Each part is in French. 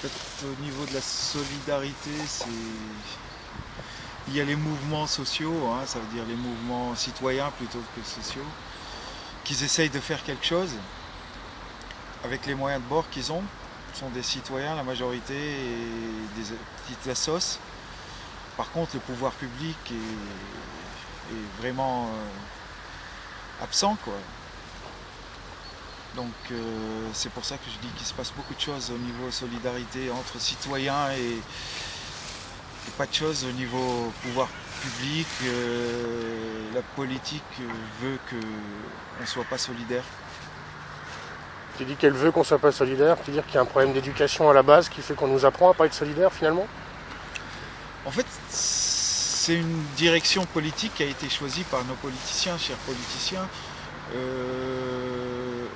fait, au niveau de la solidarité, il y a les mouvements sociaux, hein, ça veut dire les mouvements citoyens plutôt que sociaux, qu'ils essayent de faire quelque chose avec les moyens de bord qu'ils ont. Ce sont des citoyens, la majorité, et des petites assos. Par contre, le pouvoir public est vraiment absent, quoi. Donc c'est pour ça que je dis qu'il se passe beaucoup de choses au niveau solidarité entre citoyens et pas de choses au niveau pouvoir public. La politique veut qu'on ne soit pas solidaire. Tu dis qu'elle veut qu'on ne soit pas solidaire, tu veux dire qu'il y a un problème d'éducation à la base qui fait qu'on nous apprend à pas être solidaire finalement? En fait, c'est une direction politique qui a été choisie par nos politiciens, chers politiciens.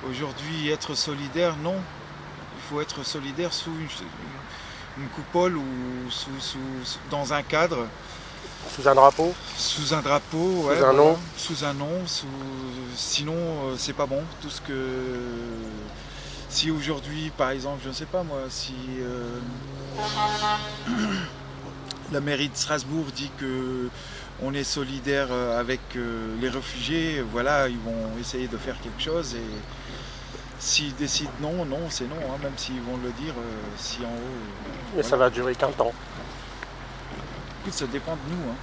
Aujourd'hui, être solidaire, non. Il faut être solidaire sous une coupole ou dans un cadre. Sous un drapeau? Sous un drapeau, sous un nom. Sous un nom, sinon c'est pas bon. Tout ce que. Si aujourd'hui, par exemple, je ne sais pas moi, si la mairie de Strasbourg dit que on est solidaire avec les réfugiés, voilà, ils vont essayer de faire quelque chose et s'ils décident non, c'est non, hein, même s'ils vont le dire si en haut. Mais voilà. Ça va durer qu'un temps. Écoute, ça dépend de nous. Hein.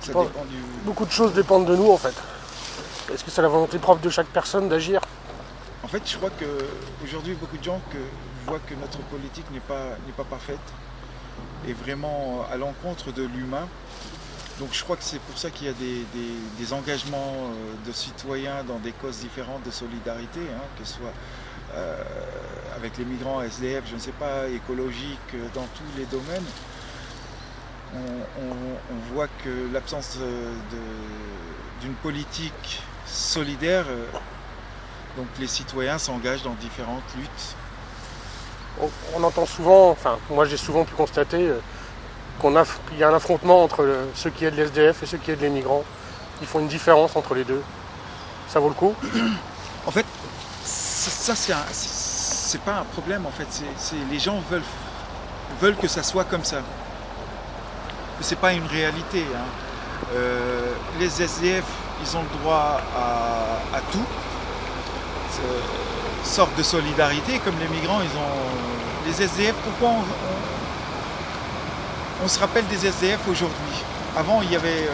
Ça dépend du... Beaucoup de choses dépendent de nous en fait. Est-ce que c'est la volonté propre de chaque personne d'agir? En fait, je crois qu'aujourd'hui, beaucoup de gens voient que notre politique n'est pas parfaite et vraiment à l'encontre de l'humain. Donc je crois que c'est pour ça qu'il y a des engagements de citoyens dans des causes différentes de solidarité, hein, que ce soit avec les migrants, SDF, je ne sais pas, écologique, dans tous les domaines. On voit que l'absence d'une politique solidaire, donc les citoyens s'engagent dans différentes luttes. On entend souvent, enfin moi j'ai souvent pu constater qu'il y a un affrontement entre ceux qui aident les SDF et ceux qui aident les migrants. Ils font une différence entre les deux. Ça vaut le coup? En fait, ça c'est pas un problème en fait. Les gens veulent que ça soit comme ça. Mais c'est pas une réalité. Hein. Les SDF, ils ont le droit à tout. Sorte de solidarité, comme les migrants, les SDF, pourquoi on se rappelle des SDF aujourd'hui? Avant, il y avait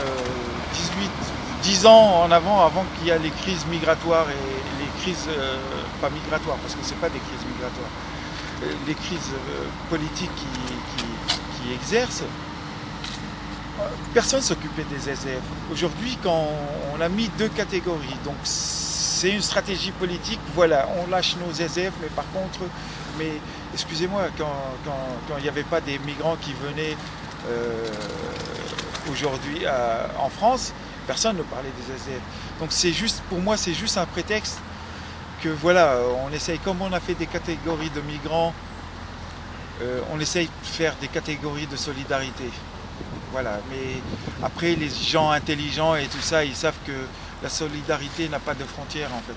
10 ans en avant qu'il y a les crises migratoires et les crises, pas migratoires, parce que c'est pas des crises migratoires, les crises politiques qui exercent. Personne ne s'occupait des SDF. Aujourd'hui, quand on a mis deux catégories, donc c'est une stratégie politique, voilà, on lâche nos SDF, mais par contre, excusez-moi, quand il n'y avait pas des migrants qui venaient aujourd'hui en France, personne ne parlait des SDF. Donc c'est juste, pour moi, c'est juste un prétexte que voilà, on essaye, comme on a fait des catégories de migrants, on essaye de faire des catégories de solidarité. Voilà, mais après les gens intelligents et tout ça, ils savent que la solidarité n'a pas de frontières en fait.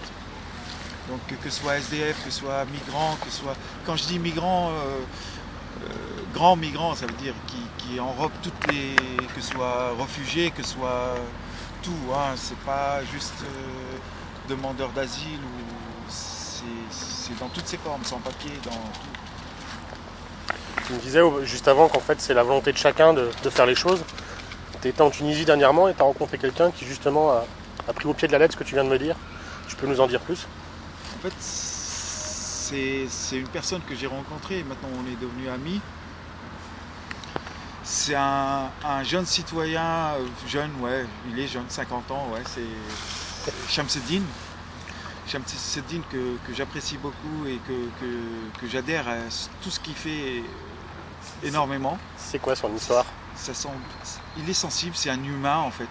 Donc que ce soit SDF, que ce soit migrant, que ce soit... Quand je dis migrant, grand migrant, ça veut dire qui enrobe toutes les... que ce soit réfugié, que ce soit tout. Hein, c'est pas juste demandeur d'asile, ou c'est dans toutes ses formes, sans papier, dans tout. Tu me disais juste avant qu'en fait c'est la volonté de chacun de faire les choses. Tu étais en Tunisie dernièrement et tu as rencontré quelqu'un qui justement a pris au pied de la lettre ce que tu viens de me dire. Tu peux nous en dire plus? En fait, c'est une personne que j'ai rencontrée et maintenant on est devenus amis. C'est un jeune citoyen, jeune, ouais, il est jeune, 50 ans, ouais, c'est Shamseddine. Shamseddine que j'apprécie beaucoup et que j'adhère à tout ce qu'il fait énormément. C'est quoi son histoire? Il est sensible, c'est un humain en fait.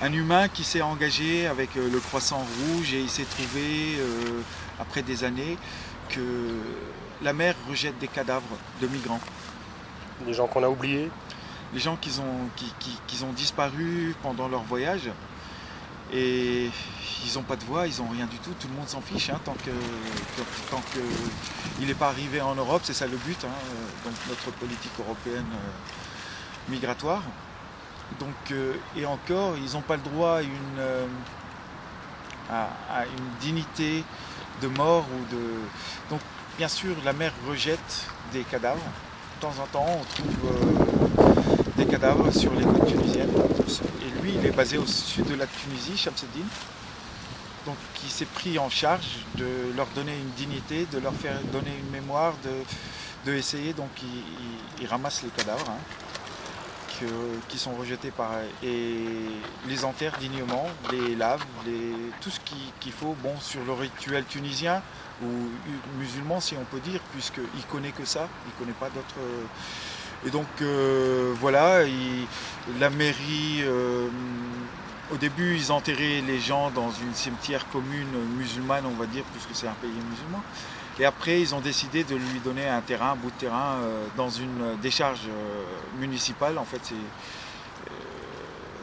Un humain qui s'est engagé avec le Croissant Rouge et il s'est trouvé, après des années, que la mer rejette des cadavres de migrants. Des gens qu'on a oubliés? Les gens qui ont disparu pendant leur voyage. Et ils n'ont pas de voix, ils n'ont rien du tout, tout le monde s'en fiche, hein, tant que il n'est pas arrivé en Europe, c'est ça le but, hein, donc notre politique européenne migratoire. Donc, et encore, ils n'ont pas le droit à une dignité de mort ou de. Donc bien sûr la mer rejette des cadavres. De temps en temps on trouve des cadavres sur les côtes tunisiennes. Et lui il est basé au sud de la Tunisie, Chamseddine. Donc il s'est pris en charge de leur donner une dignité, de leur faire donner une mémoire, de essayer. Donc il ramasse les cadavres, hein, qui sont rejetés et les enterre dignement, les lave, tout ce qu'il faut, bon, sur le rituel tunisien ou musulman si on peut dire, puisqu'il connaît que ça, il ne connaît pas d'autres. Et donc voilà, la mairie, au début ils enterraient les gens dans une cimetière commune musulmane, on va dire, puisque c'est un pays musulman. Et après, ils ont décidé de lui donner un bout de terrain dans une décharge municipale. En fait,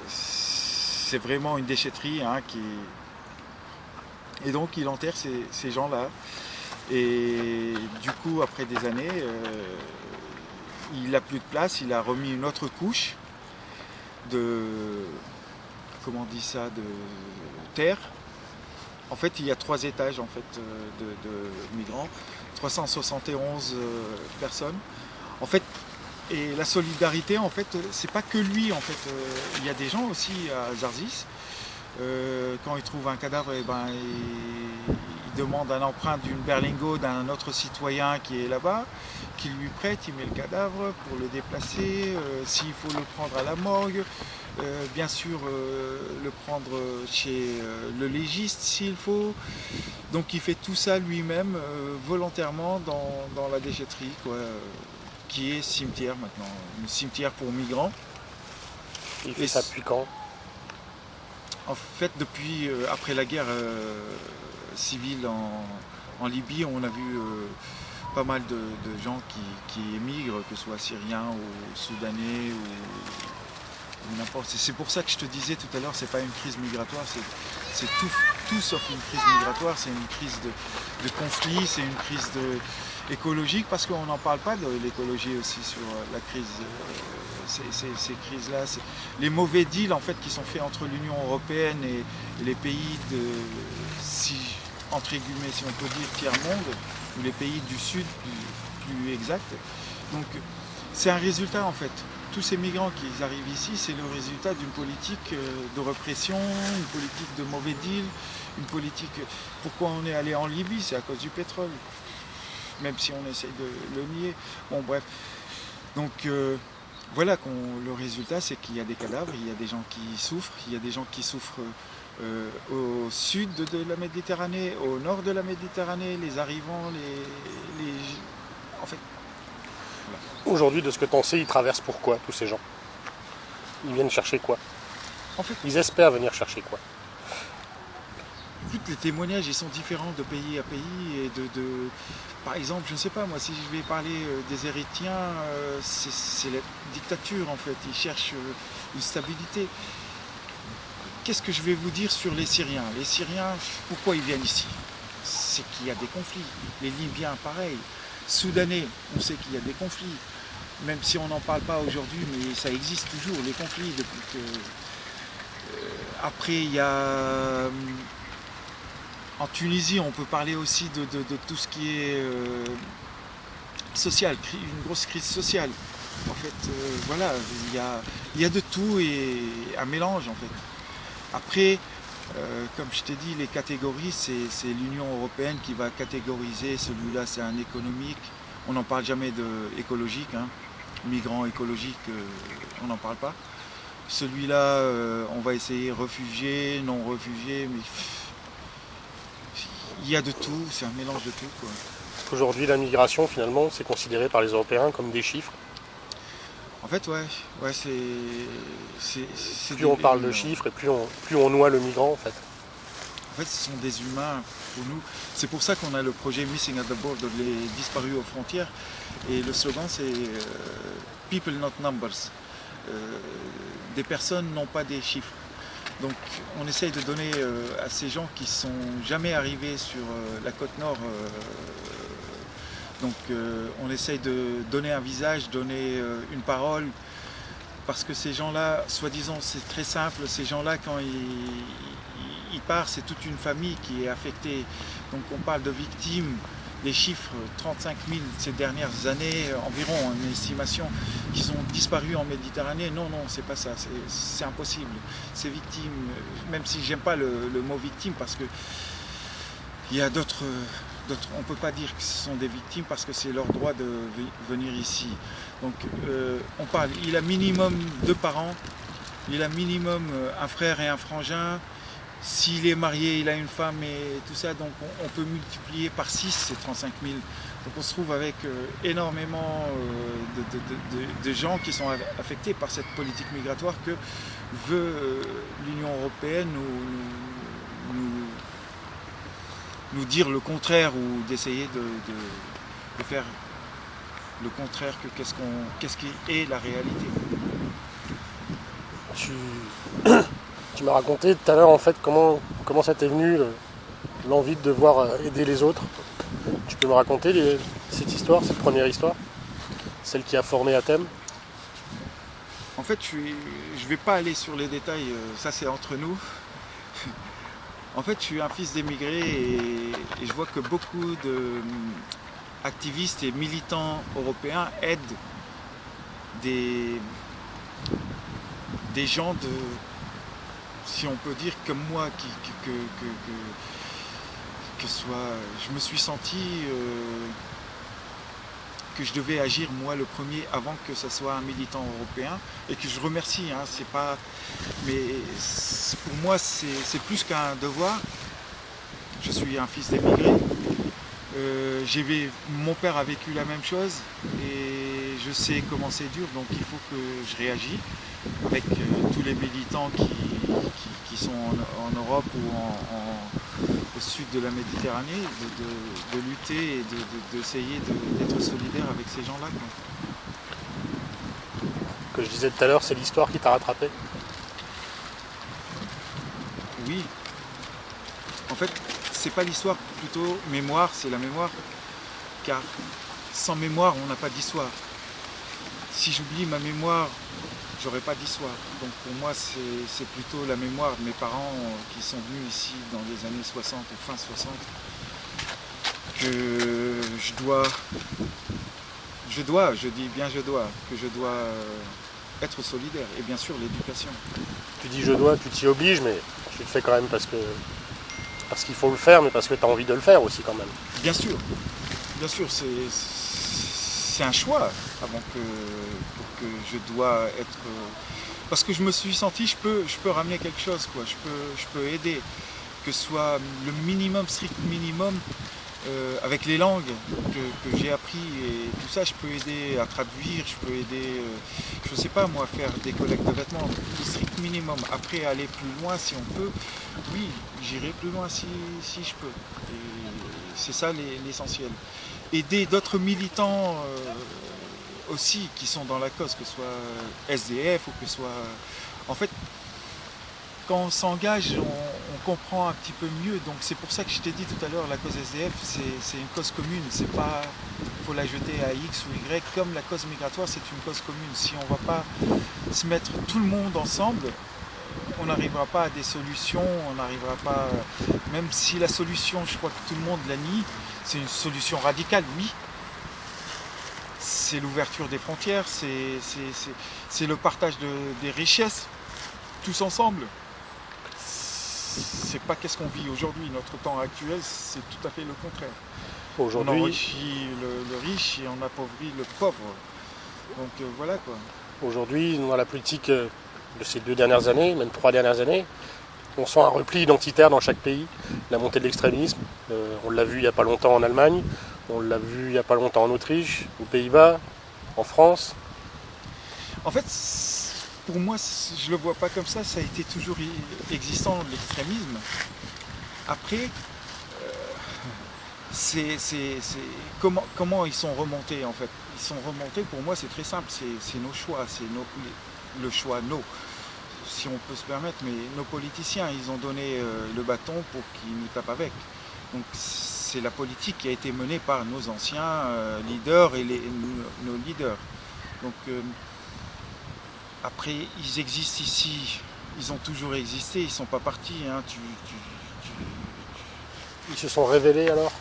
c'est vraiment une déchetterie, hein, et donc, il enterre ces gens-là. Et du coup, après des années, il n'a plus de place. Il a remis une autre couche de terre. En fait, il y a 3 étages en fait, de migrants, 371 personnes. En fait, et la solidarité, en fait, c'est pas que lui. En fait, il y a des gens aussi à Zarzis. Quand ils trouvent un cadavre, eh ben, ils demandent un empreinte d'une berlingot d'un autre citoyen qui est là-bas, qui lui prête, il met le cadavre pour le déplacer, s'il faut le prendre à la morgue. Bien sûr le prendre chez le légiste s'il faut. Donc il fait tout ça lui-même volontairement dans la déchetterie, quoi, qui est cimetière maintenant, un cimetière pour migrants. Il fait ça depuis quand? En fait depuis après la guerre civile en Libye, on a vu pas mal de gens qui émigrent, que ce soit syriens ou soudanais ou n'importe. C'est pour ça que je te disais tout à l'heure, c'est pas une crise migratoire, c'est tout sauf une crise migratoire, c'est une crise de conflit, c'est une crise écologique, parce qu'on n'en parle pas de l'écologie aussi sur la crise. Ces crises-là, les mauvais deals en fait qui sont faits entre l'Union européenne et les pays entre guillemets, si on peut dire, tiers-monde, ou les pays du Sud plus exact. Donc c'est un résultat en fait. Tous ces migrants qui arrivent ici, c'est le résultat d'une politique de répression, une politique de mauvais deal, une politique. Pourquoi on est allé en Libye? C'est à cause du pétrole, même si on essaye de le nier. Bon bref. Donc voilà, le résultat, c'est qu'il y a des cadavres, il y a des gens qui souffrent, il y a des gens qui souffrent au sud de la Méditerranée, au nord de la Méditerranée, les arrivants, en fait. Voilà. Aujourd'hui, de ce que tu en sais, ils traversent pourquoi, tous ces gens? Ils viennent chercher quoi? En fait, ils espèrent venir chercher quoi? Écoute, les témoignages ils sont différents de pays à pays. Et par exemple, je ne sais pas, moi, si je vais parler des Érythréens, c'est la dictature en fait. Ils cherchent une stabilité. Qu'est-ce que je vais vous dire sur les Syriens? Les Syriens, pourquoi ils viennent ici? C'est qu'il y a des conflits. Les Libyens, pareil. Soudanais, on sait qu'il y a des conflits. Même si on n'en parle pas aujourd'hui, mais ça existe toujours, les conflits. Depuis que... Après, il y a... En Tunisie, on peut parler aussi de tout ce qui est social, une grosse crise sociale. En fait, voilà, il y a de tout et un mélange en fait. Après, comme je t'ai dit, les catégories, c'est l'Union européenne qui va catégoriser. Celui-là, c'est un économique. On n'en parle jamais d'écologique, hein. Migrants écologiques, on n'en parle pas. Celui-là, on va essayer réfugiés, non réfugiés, mais il y a de tout, c'est un mélange de tout, quoi. Aujourd'hui, la migration, finalement, c'est considéré par les Européens comme des chiffres. En fait, ouais, c'est plus on parle de chiffres et plus on noie le migrant, en fait. En fait, ce sont des humains pour nous. C'est pour ça qu'on a le projet Missing at the Border, les disparus aux frontières. Et le slogan, c'est People not numbers. Des personnes, non pas des chiffres. Donc on essaye de donner à ces gens qui sont jamais arrivés sur la côte nord, on essaye de donner un visage, donner une parole, parce que ces gens-là, soi-disant, c'est très simple, ces gens-là quand ils partent, c'est toute une famille qui est affectée. Donc on parle de victimes. Les chiffres, 35 000 ces dernières années, environ, une estimation, qu'ils ont disparu en Méditerranée. Non, c'est pas ça, c'est impossible. Ces victimes, même si j'aime pas le mot victime, parce que il y a d'autres, on peut pas dire que ce sont des victimes parce que c'est leur droit de venir ici. Donc on parle, il a minimum 2 parents, il a minimum un frère et un frangin. S'il est marié, il a une femme et tout ça, donc on peut multiplier par 6 ces 35 000. Donc on se trouve avec énormément de gens qui sont affectés par cette politique migratoire que veut l'Union européenne nous dire le contraire ou d'essayer de faire le contraire que qu'est-ce qui est la réalité. Tu m'as raconté tout à l'heure en fait comment ça t'est venu l'envie de devoir aider les autres. Tu peux me raconter cette histoire, cette première histoire, celle qui a formé Athème? En fait, je vais pas aller sur les détails, ça c'est entre nous. En fait, je suis un fils d'émigrés et je vois que beaucoup d'activistes et militants européens aident des gens si on peut dire comme moi, je me suis senti que je devais agir moi le premier avant que ce soit un militant européen et que je remercie, c'est pas, mais pour moi c'est plus qu'un devoir. Je suis un fils d'émigré, mon père a vécu la même chose et je sais comment c'est dur, donc il faut que je réagisse avec tous les militants qui sont en Europe ou au sud de la Méditerranée, de lutter et d'essayer d'être solidaire avec ces gens-là. Que je disais tout à l'heure, c'est l'histoire qui t'a rattrapé? Oui. En fait, c'est pas l'histoire, plutôt mémoire, c'est la mémoire, car sans mémoire, on n'a pas d'histoire. Si j'oublie ma mémoire, j'aurais pas d'histoire. Donc pour moi, c'est plutôt la mémoire de mes parents qui sont venus ici dans les années 60 ou fin 60 que je dois être solidaire. Et bien sûr, l'éducation. Tu dis je dois, tu t'y obliges, mais tu le fais quand même parce qu'il faut le faire, mais parce que tu as envie de le faire aussi quand même. Bien sûr, c'est un choix pour que je dois être... Parce que je me suis senti, je peux ramener quelque chose, quoi. Je peux aider, que ce soit le minimum, strict minimum, avec les langues que j'ai appris et tout ça, je peux aider à traduire, je peux aider, je sais pas moi, faire des collectes de vêtements, le strict minimum. Après, aller plus loin si on peut, oui, j'irai plus loin si je peux. Et c'est ça l'essentiel. Aider d'autres militants aussi qui sont dans la cause, que ce soit SDF ou que ce soit... En fait, quand on s'engage, on comprend un petit peu mieux. Donc c'est pour ça que je t'ai dit tout à l'heure, la cause SDF, c'est une cause commune. C'est pas, faut la jeter à X ou Y. Comme la cause migratoire, c'est une cause commune. Si on ne va pas se mettre tout le monde ensemble, on n'arrivera pas à des solutions. On n'arrivera pas, même si la solution, je crois que tout le monde la nie, c'est une solution radicale, oui. C'est l'ouverture des frontières, c'est le partage des richesses, tous ensemble. C'est pas qu'est-ce qu'on vit aujourd'hui, notre temps actuel, c'est tout à fait le contraire. Aujourd'hui, on enrichit le riche et on appauvrit le pauvre. Donc voilà quoi. Aujourd'hui, dans la politique de ces 2 dernières années, même 3 dernières années, on sent un repli identitaire dans chaque pays, la montée de l'extrémisme. On l'a vu il n'y a pas longtemps en Allemagne, on l'a vu il n'y a pas longtemps en Autriche, aux Pays-Bas, en France. En fait, pour moi, je ne le vois pas comme ça, ça a été toujours existant, l'extrémisme. Après, comment ils sont remontés en fait. Ils sont remontés, pour moi c'est très simple, c'est nos choix, le choix si on peut se permettre, mais nos politiciens, ils ont donné le bâton pour qu'ils nous tapent avec. Donc c'est la politique qui a été menée par nos anciens leaders et nos leaders. Donc après, ils existent ici, ils ont toujours existé, ils ne sont pas partis. Hein. Ils se sont révélés alors?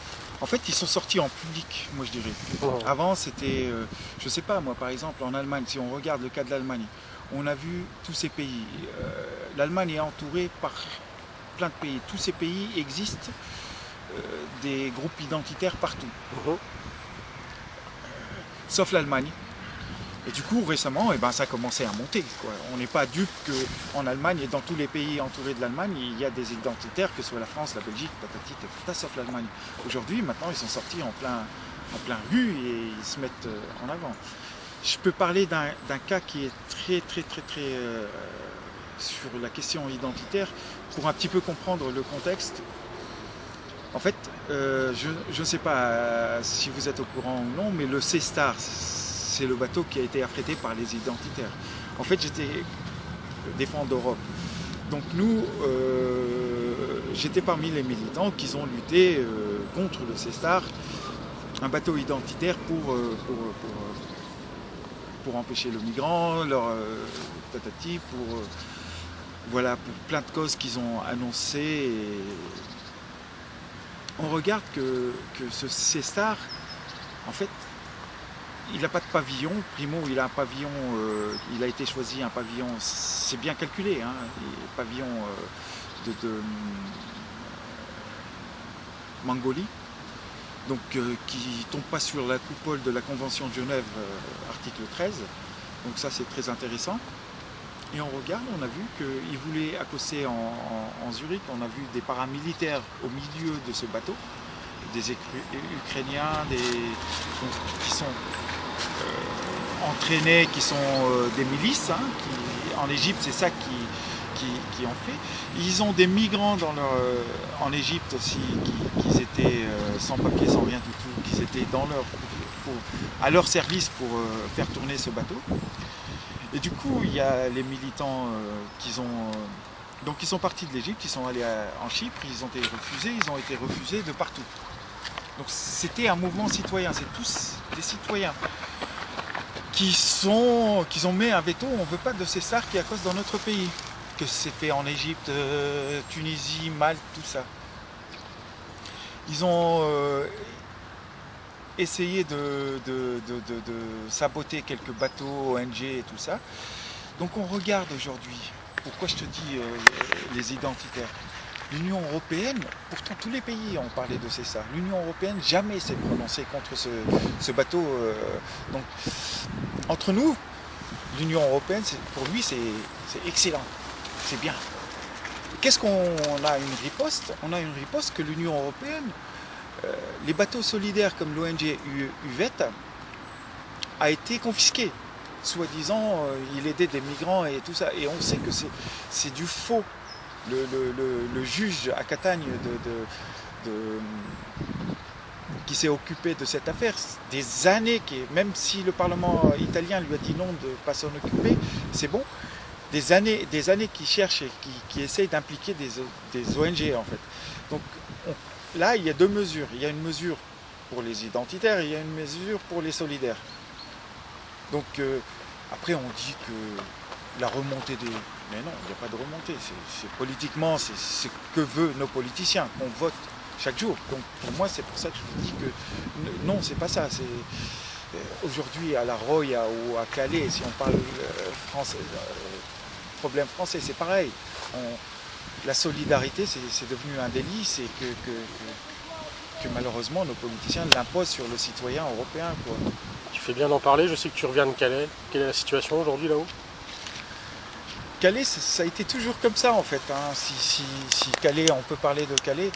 En fait, ils sont sortis en public, moi je dirais. Avant, c'était, je ne sais pas, moi par exemple, en Allemagne, si on regarde le cas de l'Allemagne, on a vu tous ces pays. L'Allemagne est entourée par plein de pays. Tous ces pays existent, des groupes identitaires partout. Sauf l'Allemagne. Et du coup, récemment, ça a commencé à monter, quoi. On n'est pas dupe qu'en Allemagne et dans tous les pays entourés de l'Allemagne, il y a des identitaires, que ce soit la France, la Belgique, patati, patata, sauf l'Allemagne. Aujourd'hui, maintenant, ils sont sortis en plein rue et ils se mettent en avant. Je peux parler d'un cas qui est très sur la question identitaire pour un petit peu comprendre le contexte. En fait, je ne sais pas si vous êtes au courant ou non, mais le C-Star, c'est le bateau qui a été affrété par les identitaires. En fait, j'étais défenseur d'Europe. Donc nous, j'étais parmi les militants qui ont lutté contre le C-Star, un bateau identitaire pour empêcher le migrant, leur patati, pour plein de causes qu'ils ont annoncées. Et on regarde que ce C-Star, en fait, il n'a pas de pavillon. Primo, il a un pavillon, il a été choisi un pavillon, c'est bien calculé, hein, pavillon de Mongolie, donc qui ne tombe pas sur la coupole de la Convention de Genève, article 13. Donc ça, c'est très intéressant. Et on regarde, on a vu qu'il voulait accoster en Zurich, on a vu des paramilitaires au milieu de ce bateau, des Ukrainiens, qui sont entraînés, qui sont des milices, hein, en Égypte, c'est ça qui ont fait. Ils ont des migrants en Égypte aussi, qui étaient sans papier, sans rien du tout, qui étaient à leur service pour faire tourner ce bateau. Et du coup, il y a les militants donc ils sont partis de l'Égypte, ils sont allés en Chypre, ils ont été refusés de partout. Donc c'était un mouvement citoyen, c'est tous des citoyens qui ont mis un veto. On ne veut pas de ces SAR qui accostent dans notre pays, que c'est fait en Égypte, Tunisie, Malte, tout ça. Ils ont essayé de saboter quelques bateaux, ONG et tout ça. Donc on regarde aujourd'hui, pourquoi je te dis les identitaires. L'Union européenne, pourtant tous les pays ont parlé de ça. L'Union européenne jamais s'est prononcée contre ce bateau. Donc entre nous, l'Union européenne, pour lui c'est excellent, c'est bien. Qu'est-ce qu'on a une riposte? On a une riposte que l'Union européenne, les bateaux solidaires comme l'ONG Uvet a été confisqué. Soi-disant, il aidait des migrants et tout ça. Et on sait que c'est du faux. Le juge à Catagne qui s'est occupé de cette affaire, des années, même si le Parlement italien lui a dit non de ne pas s'en occuper, c'est bon, des années qui cherchent et qui essayent d'impliquer des ONG en fait. Donc là, il y a deux mesures. Il y a une mesure pour les identitaires et il y a une mesure pour les solidaires. Donc après, on dit que la remontée des... Mais non, il n'y a pas de remontée. Politiquement, c'est ce que veulent nos politiciens, qu'on vote chaque jour. Donc pour moi, c'est pour ça que je vous dis que non, c'est pas ça. Aujourd'hui, à la Roya ou à Calais, si on parle français, problème français, c'est pareil. La solidarité, c'est devenu un délit, c'est que malheureusement nos politiciens l'imposent sur le citoyen européen, quoi. Tu fais bien d'en parler, je sais que tu reviens de Calais. Quelle est la situation aujourd'hui là-haut? Calais, ça a été toujours comme ça en fait. Hein. Si Calais, on peut parler de Calais,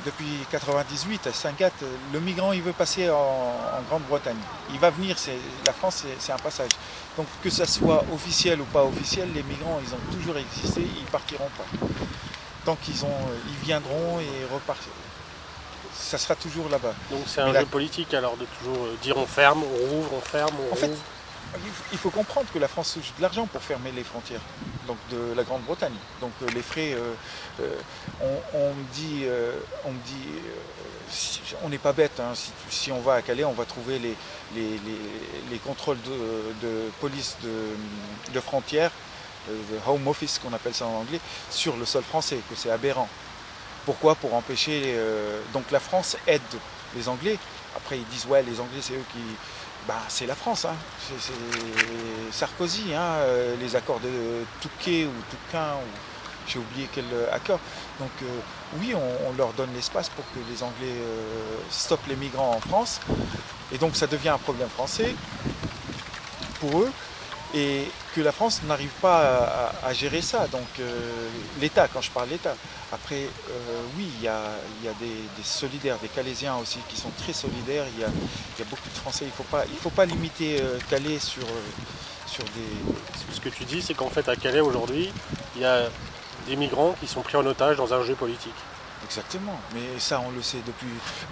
depuis 1998 à Saint-Gat, le migrant il veut passer en Grande-Bretagne. Il va venir, la France c'est un passage. Donc que ça soit officiel ou pas officiel, les migrants ils ont toujours existé, ils ne partiront pas. Tant qu'ils ils viendront et repartiront. Ça sera toujours là-bas. Donc c'est un jeu politique alors de toujours dire on ferme, on rouvre, on ferme, on rouvre. En fait, il faut comprendre que la France touche de l'argent pour fermer les frontières. donc de la Grande-Bretagne. Donc les frais, on me dit, on n'est pas bête, hein. Si on va à Calais, on va trouver les contrôles de police de frontières, de Home Office qu'on appelle ça en anglais, sur le sol français, que c'est aberrant. Pourquoi? Pour empêcher... donc la France aide les Anglais. Après ils disent ouais, les Anglais c'est eux qui... c'est la France, hein. C'est Sarkozy, hein, les accords de Touquet ou Touquin, j'ai oublié quel accord. Donc oui, on leur donne l'espace pour que les Anglais stoppent les migrants en France. Et donc ça devient un problème français pour eux. Et que la France n'arrive pas à gérer ça. Donc l'État, quand je parle l'État. Après, oui, il y a des solidaires, des Calaisiens aussi qui sont très solidaires. Il y a beaucoup de Français. Il faut pas limiter Calais sur des... Ce que tu dis, c'est qu'en fait, à Calais, aujourd'hui, il y a des migrants qui sont pris en otage dans un jeu politique. Exactement, mais ça on le sait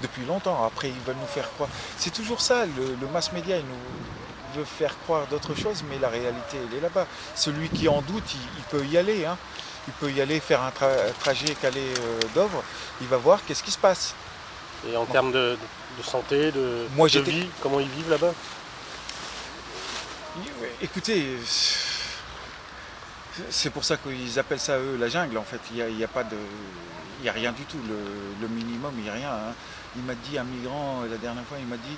depuis longtemps. Après ils veulent nous faire croire. C'est toujours ça, le mass média, il nous veut faire croire d'autres choses, mais la réalité elle est là-bas. Celui qui en doute, il peut y aller, hein. Il peut y aller faire un trajet Calais-Dovre, il va voir qu'est-ce qui se passe. Et en termes de santé, de vie, comment ils vivent là-bas? Écoutez, c'est pour ça qu'ils appellent ça eux la jungle en fait. Il y a rien du tout, le minimum, il n'y a rien, hein. Il m'a dit, un migrant, la dernière fois, il m'a dit,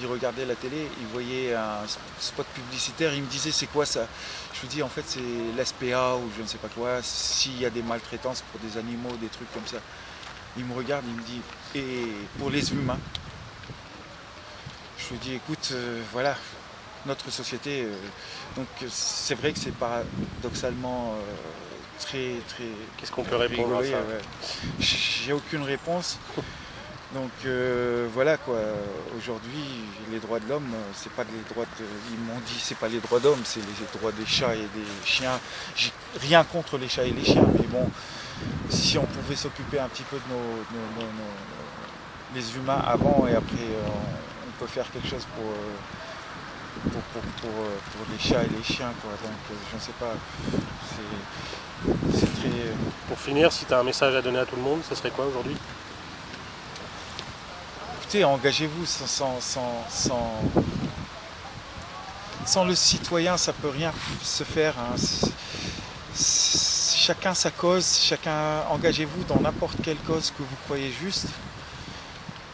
il regardait la télé, il voyait un spot publicitaire, il me disait c'est quoi ça? Je lui dis en fait c'est l'SPA ou je ne sais pas quoi, s'il y a des maltraitances pour des animaux, des trucs comme ça. Il me regarde, il me dit, et pour les humains? Je lui dis écoute, voilà, notre société, donc c'est vrai que c'est paradoxalement... très... Qu'est-ce qu'on peut répondre à ça? Ouais. J'ai aucune réponse. Donc voilà quoi. Aujourd'hui, les droits de l'homme, c'est pas les droits ils m'ont dit c'est pas les droits d'homme, c'est les droits des chats et des chiens. J'ai rien contre les chats et les chiens, mais bon, si on pouvait s'occuper un petit peu de les humains avant et après, on peut faire quelque chose pour les chats et les chiens quoi. Donc je ne sais pas. C'est très... Pour finir, si tu as un message à donner à tout le monde, ce serait quoi aujourd'hui? Écoutez, engagez-vous sans le citoyen, ça peut rien se faire, hein. Chacun sa cause, engagez-vous dans n'importe quelle cause que vous croyez juste,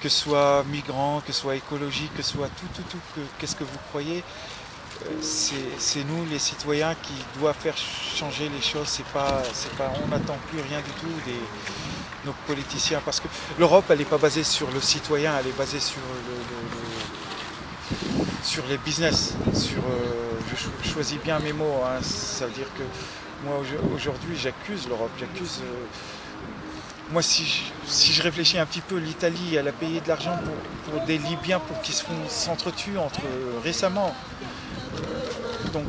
que ce soit migrant, que ce soit écologique, que ce soit tout, qu'est-ce que vous croyez. C'est nous les citoyens qui doivent faire changer les choses, c'est pas, on n'attend plus rien du tout nos politiciens, parce que l'Europe elle n'est pas basée sur le citoyen, elle est basée sur sur les business, je choisis bien mes mots, hein. Ça veut dire que moi aujourd'hui j'accuse l'Europe, moi si je réfléchis un petit peu, l'Italie elle a payé de l'argent pour des Libyens pour qu'ils s'entretuent entre récemment. Donc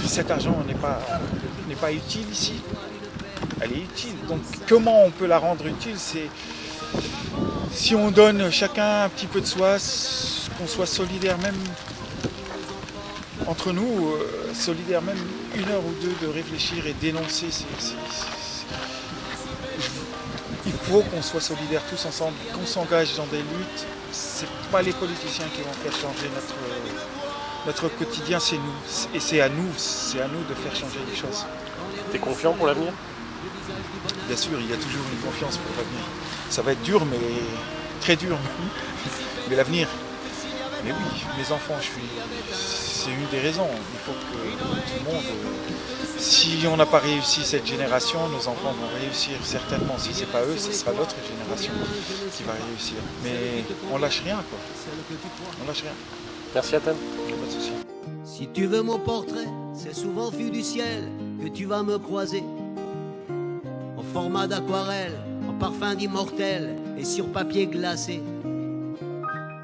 cet argent n'est pas utile ici. Elle est utile. Donc comment on peut la rendre utile? C'est si on donne chacun un petit peu de soi, qu'on soit solidaire même entre nous, solidaire même une heure ou deux de réfléchir et dénoncer. Il faut qu'on soit solidaires tous ensemble, qu'on s'engage dans des luttes. C'est pas les politiciens qui vont faire changer notre quotidien, c'est nous. Et c'est à nous de faire changer les choses. T'es confiant pour l'avenir? Bien sûr, il y a toujours une confiance pour l'avenir. Ça va être dur, mais très dur. Mais l'avenir, mais oui, mes enfants, c'est une des raisons. Il faut que tout le monde... Si on n'a pas réussi cette génération, nos enfants vont réussir certainement. Si ce n'est pas eux, ce sera l'autre génération qui va réussir. Mais on lâche rien, quoi. On lâche rien. Merci à toi. Pas de souci. Si tu veux mon portrait, c'est souvent vu du ciel que tu vas me croiser. En format d'aquarelle, en parfum d'immortel et sur papier glacé.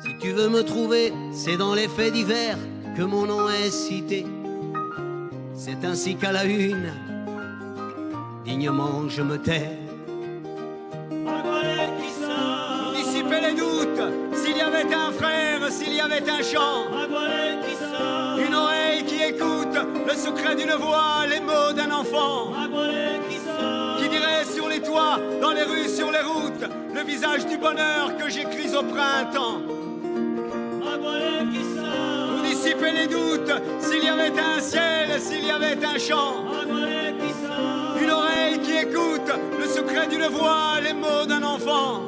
Si tu veux me trouver, c'est dans les faits divers que mon nom est cité. C'est ainsi qu'à la une, dignement je me tais. Pour dissiper les doutes, s'il y avait un frère, s'il y avait un chant, une oreille qui écoute le le secret d'une voix, les mots d'un enfant. Qui dirait sur les toits, dans les rues, sur les routes, le visage du bonheur que j'écris au printemps. Pour dissiper les doutes, s'il y avait un ciel, s'il y avait un chant. Une oreille qui écoute, le secret d'une voix, les mots d'un enfant.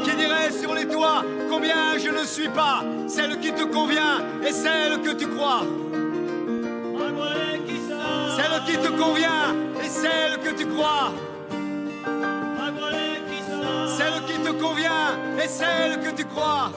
Qui dirait sur les toits, combien je ne suis pas, celle qui te convient et celle que tu crois. Celle qui te convient et celle que tu crois. Celle qui te convient et celle que tu crois.